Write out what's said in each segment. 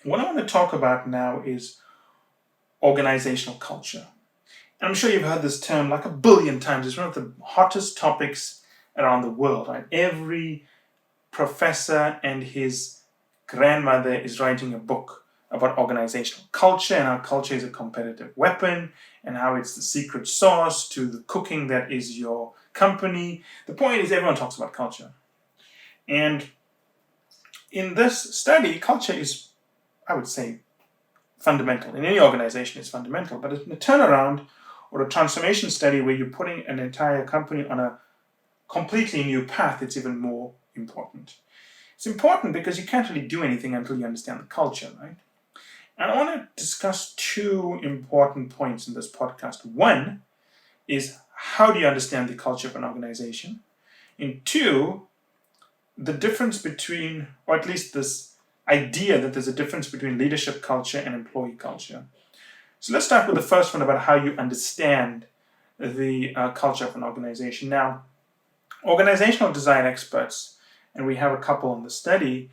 What I want to talk about now is organizational culture. And I'm sure you've heard this term like a billion times. It's one of the hottest topics around the world, right? Every professor and his grandmother is writing a book about organizational culture and how culture is a competitive weapon and how it's the secret sauce to the cooking that is your company. The point is, everyone talks about culture. And in this study, culture is, I would say, fundamental. In any organization, it's fundamental. But in a turnaround or a transformation study where you're putting an entire company on a completely new path, it's even more important. It's important because you can't really do anything until you understand the culture, right? And I want to discuss two important points in this podcast. One is, how do you understand the culture of an organization? And two, the difference between, or at least this idea that there's a difference between leadership culture and employee culture. So let's start with the first one about how you understand the culture of an organization. Now, organizational design experts, and we have a couple in the study,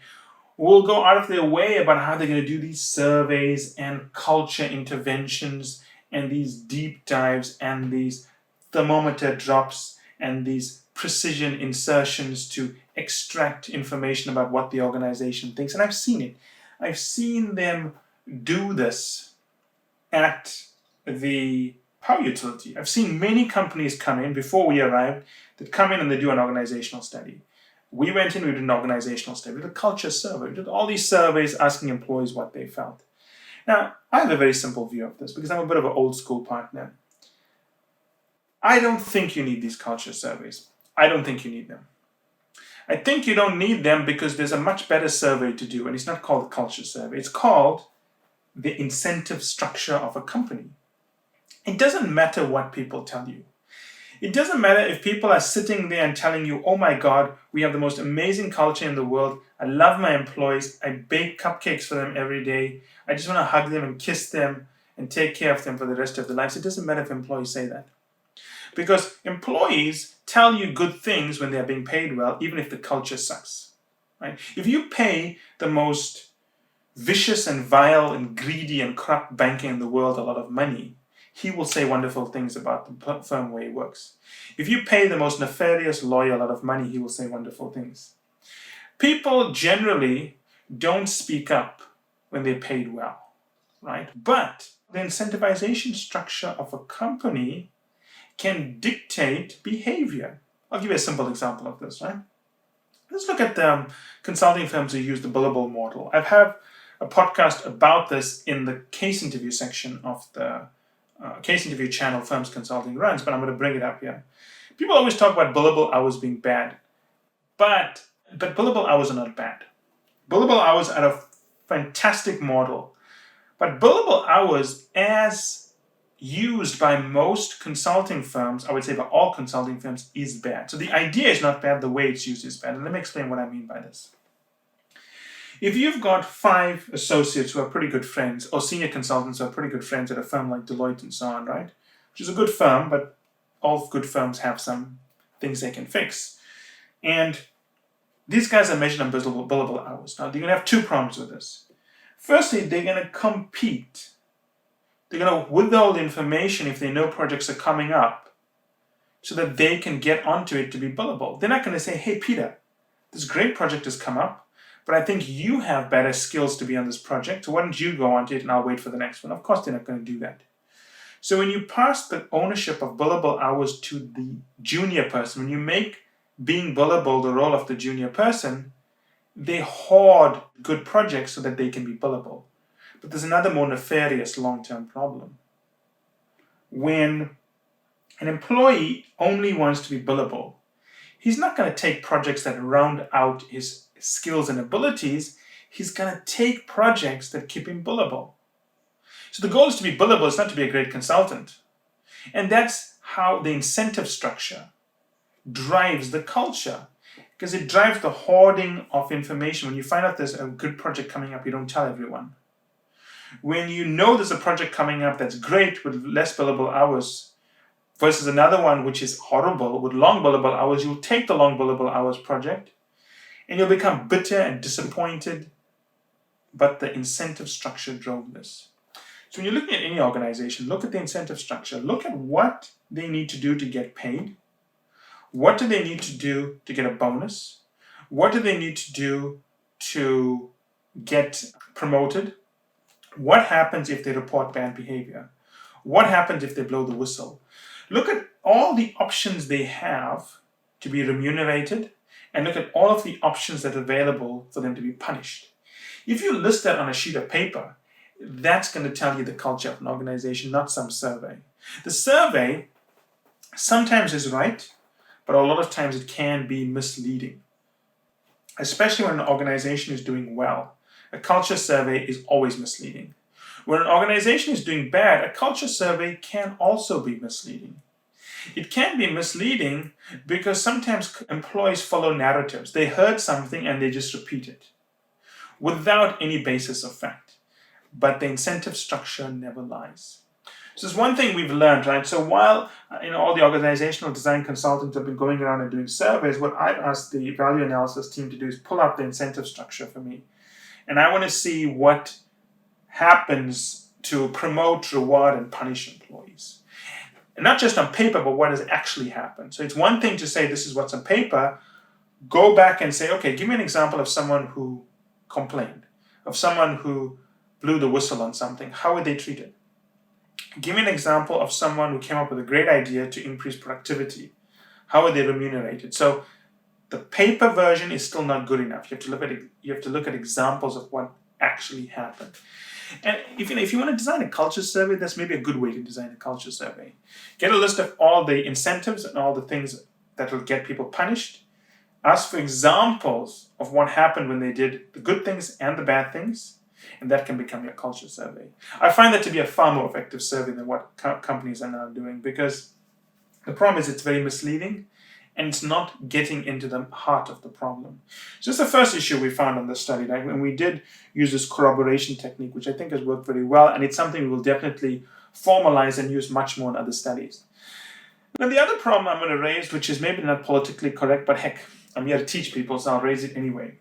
will go out of their way about how they're going to do these surveys and culture interventions and these deep dives and these thermometer drops and these precision insertions to extract information about what the organization thinks. And I've seen it. I've seen them do this at the power utility. I've seen many companies come in before we arrived that come in and they do an organizational study. We went in, we did an organizational study, we did a culture survey, we did all these surveys asking employees what they felt. Now, I have a very simple view of this because I'm a bit of an old school partner. I don't think you need these culture surveys. I don't think you need them. I think you don't need them because there's a much better survey to do, and it's not called the culture survey. It's called the incentive structure of a company. It doesn't matter what people tell you. It doesn't matter if people are sitting there and telling you, oh my God, we have the most amazing culture in the world. I love my employees. I bake cupcakes for them every day. I just want to hug them and kiss them and take care of them for the rest of their lives. It doesn't matter if employees say that. Because employees tell you good things when they're being paid well, even if the culture sucks. Right? If you pay the most vicious and vile and greedy and corrupt banker in the world a lot of money, he will say wonderful things about the firm where he works. If you pay the most nefarious lawyer a lot of money, he will say wonderful things. People generally don't speak up when they're paid well, right? But the incentivization structure of a company can dictate behavior. I'll give you a simple example of this, right? Let's look at the consulting firms who use the billable model. I have a podcast about this in the case interview section of the case interview channel Firms Consulting runs, but I'm going to bring it up here. People always talk about billable hours being bad, but billable hours are not bad. Billable hours are a fantastic model, but billable hours, as used by most consulting firms, I would say by all consulting firms, is bad. So the idea is not bad, the way it's used is bad. And let me explain what I mean by this. If you've got 5 associates who are pretty good friends, or senior consultants who are pretty good friends at a firm like Deloitte and so on, right? Which is a good firm, but all good firms have some things they can fix. And these guys are measured on billable hours. Now, they're going to have 2 problems with this. Firstly, they're going to compete. They're going to withhold information if they know projects are coming up so that they can get onto it to be billable. They're not going to say, hey, Peter, this great project has come up, but I think you have better skills to be on this project, so why don't you go onto it and I'll wait for the next one. Of course, they're not going to do that. So when you pass the ownership of billable hours to the junior person, when you make being billable the role of the junior person, they hoard good projects so that they can be billable. But there's another more nefarious long-term problem. When an employee only wants to be billable, he's not going to take projects that round out his skills and abilities. He's going to take projects that keep him billable. So the goal is to be billable, it's not to be a great consultant. And that's how the incentive structure drives the culture, because it drives the hoarding of information. When you find out there's a good project coming up, you don't tell everyone. When you know there's a project coming up that's great with less billable hours versus another one which is horrible with long billable hours, you'll take the long billable hours project and you'll become bitter and disappointed but the incentive structure drove this. So when you're looking at any organization, look at the incentive structure. Look at what they need to do to get paid. What do they need to do to get a bonus? What do they need to do to get promoted? What happens if they report bad behavior? What happens if they blow the whistle? Look at all the options they have to be remunerated, and look at all of the options that are available for them to be punished. If you list that on a sheet of paper, that's going to tell you the culture of an organization, not some survey. The survey sometimes is right, but a lot of times it can be misleading, especially when an organization is doing well. A culture survey is always misleading. When an organization is doing bad, a culture survey can also be misleading. It can be misleading because sometimes employees follow narratives. They heard something and they just repeat it without any basis of fact. But the incentive structure never lies. So it's one thing we've learned, right? So while all the organizational design consultants have been going around and doing surveys, what I've asked the value analysis team to do is pull out the incentive structure for me. And I want to see what happens to promote, reward, and punish employees. And not just on paper, but what has actually happened. So it's one thing to say this is what's on paper. Go back and say, okay, give me an example of someone who complained, of someone who blew the whistle on something. How were they treated? Give me an example of someone who came up with a great idea to increase productivity. How are they remunerated? So the paper version is still not good enough. You have to look at examples of what actually happened. And if you want to design a culture survey, that's maybe a good way to design a culture survey. Get a list of all the incentives and all the things that will get people punished. Ask for examples of what happened when they did the good things and the bad things, and that can become your culture survey. I find that to be a far more effective survey than what companies are now doing, because the problem is it's very misleading and it's not getting into the heart of the problem. So that's the first issue we found on this study. Like when we did use this corroboration technique, which I think has worked very well, and it's something we will definitely formalize and use much more in other studies. Now the other problem I'm going to raise, which is maybe not politically correct, but heck, I'm here to teach people, so I'll raise it anyway.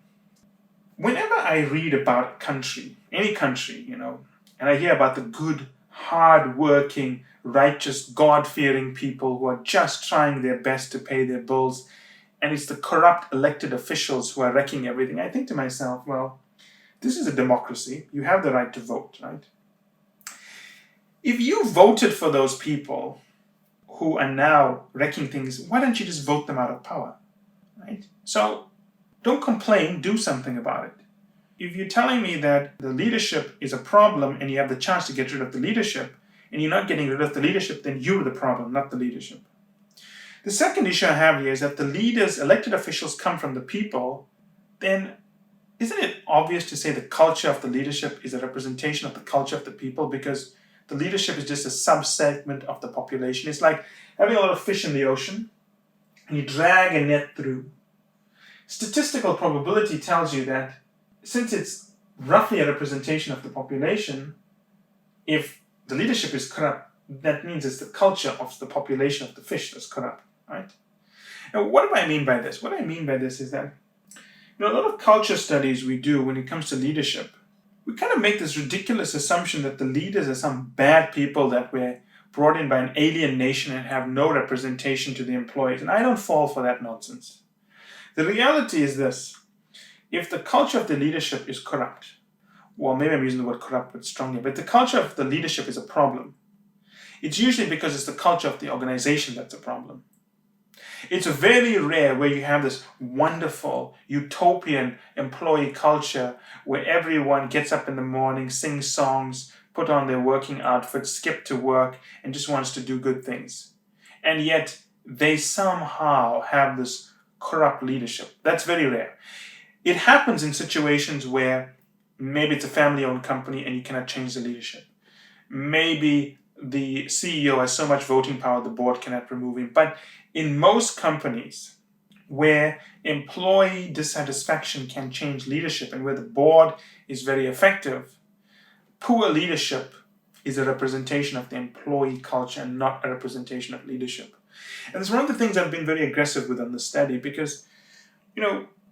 Whenever I read about a country, any country, and I hear about the good, hard-working, righteous, God-fearing people who are just trying their best to pay their bills, and it's the corrupt elected officials who are wrecking everything, I think to myself, well, this is a democracy. You have the right to vote, right? If you voted for those people who are now wrecking things, why don't you just vote them out of power, right? So don't complain, do something about it. If you're telling me that the leadership is a problem and you have the chance to get rid of the leadership, and you're not getting rid of the leadership, then you're the problem, not the leadership. The second issue I have here is that the leaders, elected officials, come from the people. Then isn't it obvious to say the culture of the leadership is a representation of the culture of the people, because the leadership is just a subsegment of the population? It's like having a lot of fish in the ocean and you drag a net through. Statistical probability tells you that since it's roughly a representation of the population, if the leadership is corrupt, that means it's the culture of the population of the fish that's corrupt, right? Now, what do I mean by this? What I mean by this is that a lot of culture studies we do when it comes to leadership, we kind of make this ridiculous assumption that the leaders are some bad people that were brought in by an alien nation and have no representation to the employees. And I don't fall for that nonsense. The reality is this: if the culture of the leadership is corrupt, well, maybe I'm using the word corrupt but strongly, but the culture of the leadership is a problem, it's usually because it's the culture of the organization that's a problem. It's very rare where you have this wonderful, utopian employee culture where everyone gets up in the morning, sings songs, put on their working outfits, skip to work, and just wants to do good things. And yet, they somehow have this corrupt leadership. That's very rare. It happens in situations where maybe it's a family-owned company and you cannot change the leadership. Maybe the CEO has so much voting power the board cannot remove him. But in most companies where employee dissatisfaction can change leadership and where the board is very effective, poor leadership is a representation of the employee culture and not a representation of leadership. And it's one of the things I've been very aggressive with on the study, because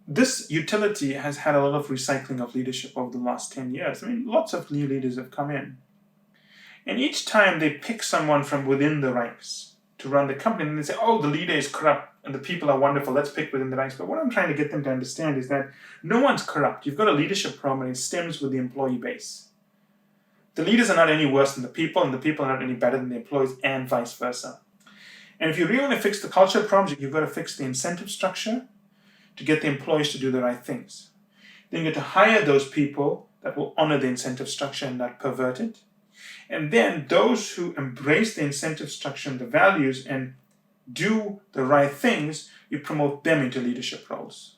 this utility has had a lot of recycling of leadership over the last 10 years. I mean, lots of new leaders have come in. And each time they pick someone from within the ranks to run the company, and they say, oh, the leader is corrupt and the people are wonderful, let's pick within the ranks. But what I'm trying to get them to understand is that no one's corrupt. You've got a leadership problem and it stems with the employee base. The leaders are not any worse than the people, and the people are not any better than the employees, and vice versa. And if you really want to fix the culture problems, you've got to fix the incentive structure to get the employees to do the right things. Then you get to hire those people that will honor the incentive structure and not pervert it. And then those who embrace the incentive structure and the values and do the right things, you promote them into leadership roles.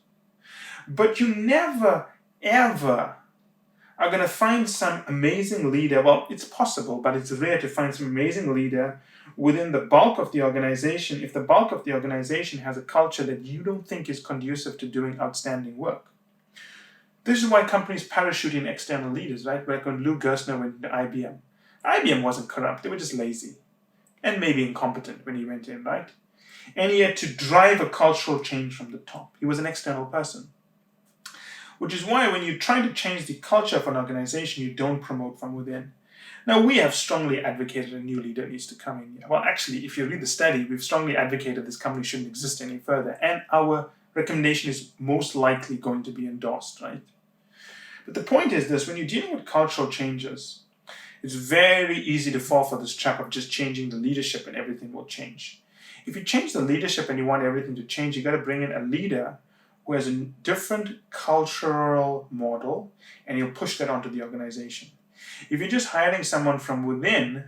But you never, ever are going to find some amazing leader. Well, it's possible, but it's rare to find some amazing leader within the bulk of the organization if the bulk of the organization has a culture that you don't think is conducive to doing outstanding work. This is why companies parachute in external leaders, right? Like when Lou Gerstner went to IBM. IBM wasn't corrupt, they were just lazy and maybe incompetent when he went in, right? And he had to drive a cultural change from the top. He was an external person. Which is why when you try to change the culture of an organization, you don't promote from within. Now, we have strongly advocated a new leader needs to come in here. Well, actually, if you read the study, we've strongly advocated this company shouldn't exist any further. And our recommendation is most likely going to be endorsed, right? But the point is this, when you're dealing with cultural changes, it's very easy to fall for this trap of just changing the leadership and everything will change. If you change the leadership and you want everything to change, you got to bring in a leader who has a different cultural model, and you'll push that onto the organization. If you're just hiring someone from within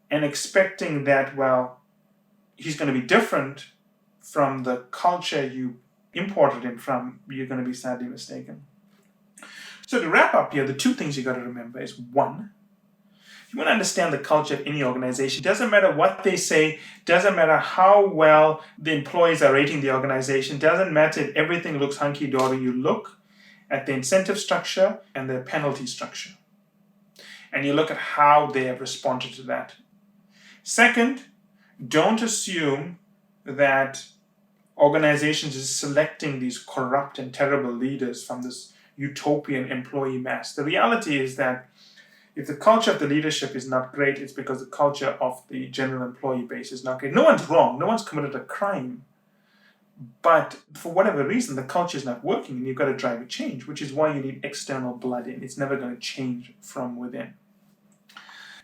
and expecting that, well, he's going to be different from the culture you imported him from, you're going to be sadly mistaken. So to wrap up here, the two things you got to remember is one, you want to understand the culture of any organization. Doesn't matter what they say, doesn't matter how well the employees are rating the organization, doesn't matter if everything looks hunky-dory, you look at the incentive structure and the penalty structure. And you look at how they have responded to that. Second, don't assume that organizations is selecting these corrupt and terrible leaders from this utopian employee mass. The reality is that if the culture of the leadership is not great, it's because the culture of the general employee base is not great. No one's wrong. No one's committed a crime. But for whatever reason, the culture is not working and you've got to drive a change, which is why you need external blood in. It's never going to change from within.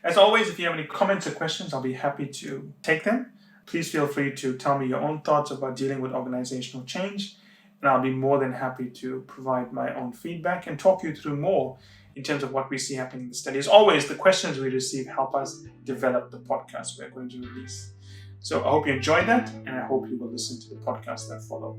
As always, if you have any comments or questions, I'll be happy to take them. Please feel free to tell me your own thoughts about dealing with organizational change, and I'll be more than happy to provide my own feedback and talk you through more in terms of what we see happening in the study. As always, the questions we receive help us develop the podcast we're going to release. So I hope you enjoyed that, and I hope you will listen to the podcasts that follow.